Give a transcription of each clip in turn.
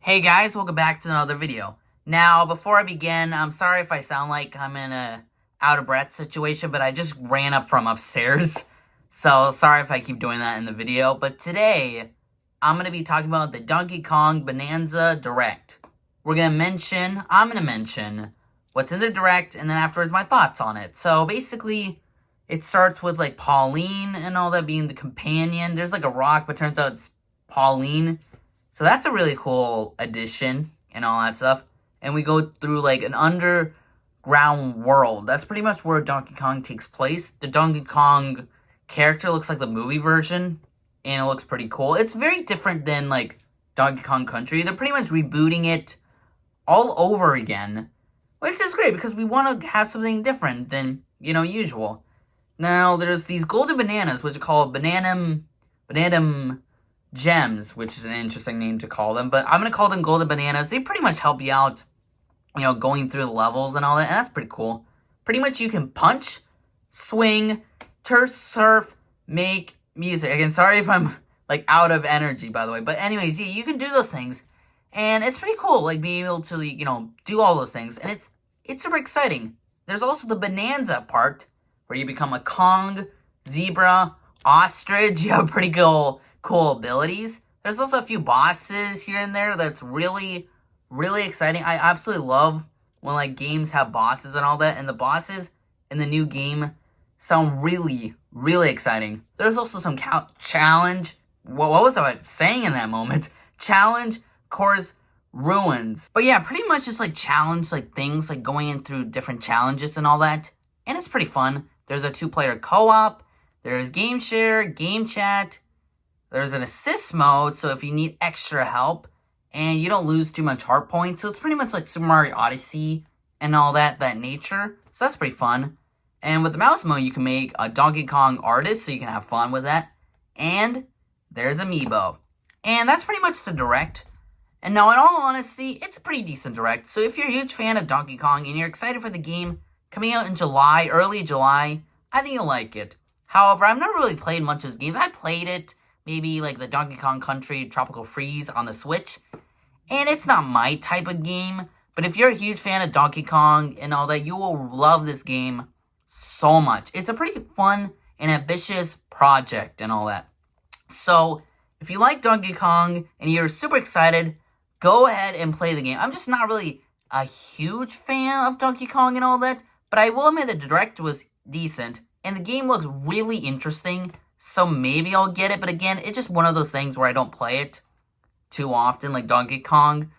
Hey guys, welcome back to another video. Now, before I begin, I'm sorry if I sound like I'm in a out of breath situation, but I just ran up from upstairs. So, sorry if I keep doing that in the video. But today, I'm going to be talking about the Donkey Kong Bananza Direct. I'm going to mention what's in the Direct, and then afterwards my thoughts on it. So, basically, it starts with, like, Pauline and all that being the companion. There's, like, a rock, but turns out it's Pauline. So that's a really cool addition and all that stuff. And we go through like an underground world. That's pretty much where Donkey Kong takes place. The Donkey Kong character looks like the movie version, and it looks pretty cool. It's very different than like Donkey Kong Country. They're pretty much rebooting it all over again, which is great because we want to have something different than, usual. Now, there's these golden bananas, which are called banana gems, which is an interesting name to call them, but I'm going to call them golden bananas. They pretty much help you out, going through the levels and all that, and that's pretty cool. Pretty much you can punch, swing, turf, surf, make music. Again, sorry if I'm, like, out of energy, by the way, but anyways, yeah, you can do those things, and it's pretty cool, like, being able to, do all those things, and it's super exciting. There's also the Bananza part, where you become a Kong, zebra, ostrich. You have pretty cool abilities. There's also a few bosses here and there that's really, really exciting. I absolutely love when like games have bosses and all that, and the bosses in the new game sound really, really exciting. There's also some challenge. What was I saying in that moment? Challenge course ruins. But yeah, pretty much just like challenge like things, like going in through different challenges and all that. And it's pretty fun. There's a 2-player co-op. There's GameShare, GameChat. There's an assist mode, so if you need extra help, and you don't lose too much heart points, so it's pretty much like Super Mario Odyssey and all that nature, so that's pretty fun. And with the mouse mode, you can make a Donkey Kong artist, so you can have fun with that. And there's Amiibo. And that's pretty much the Direct. And now, in all honesty, it's a pretty decent Direct, so if you're a huge fan of Donkey Kong and you're excited for the game coming out in July, early July, I think you'll like it. However, I've never really played much of those games. I played it, maybe like the Donkey Kong Country Tropical Freeze on the Switch. And it's not my type of game. But if you're a huge fan of Donkey Kong and all that, you will love this game so much. It's a pretty fun and ambitious project and all that. So, if you like Donkey Kong and you're super excited, go ahead and play the game. I'm just not really a huge fan of Donkey Kong and all that. But I will admit the Direct was decent. And the game looks really interesting. So maybe I'll get it, but again, it's just one of those things where I don't play it too often, like Donkey Kong.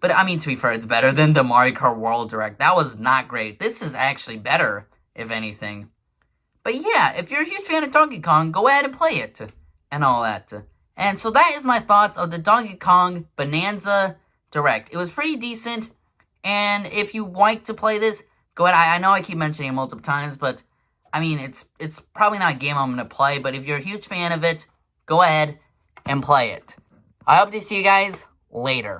But I mean, to be fair, it's better than the Mario Kart World Direct. That was not great. This is actually better, if anything. But yeah, if you're a huge fan of Donkey Kong, go ahead and play it, and all that. And so that is my thoughts of the Donkey Kong Bananza Direct. It was pretty decent, and if you like to play this, go ahead. I know I keep mentioning it multiple times, but I mean, it's probably not a game I'm going to play, but if you're a huge fan of it, go ahead and play it. I hope to see you guys later.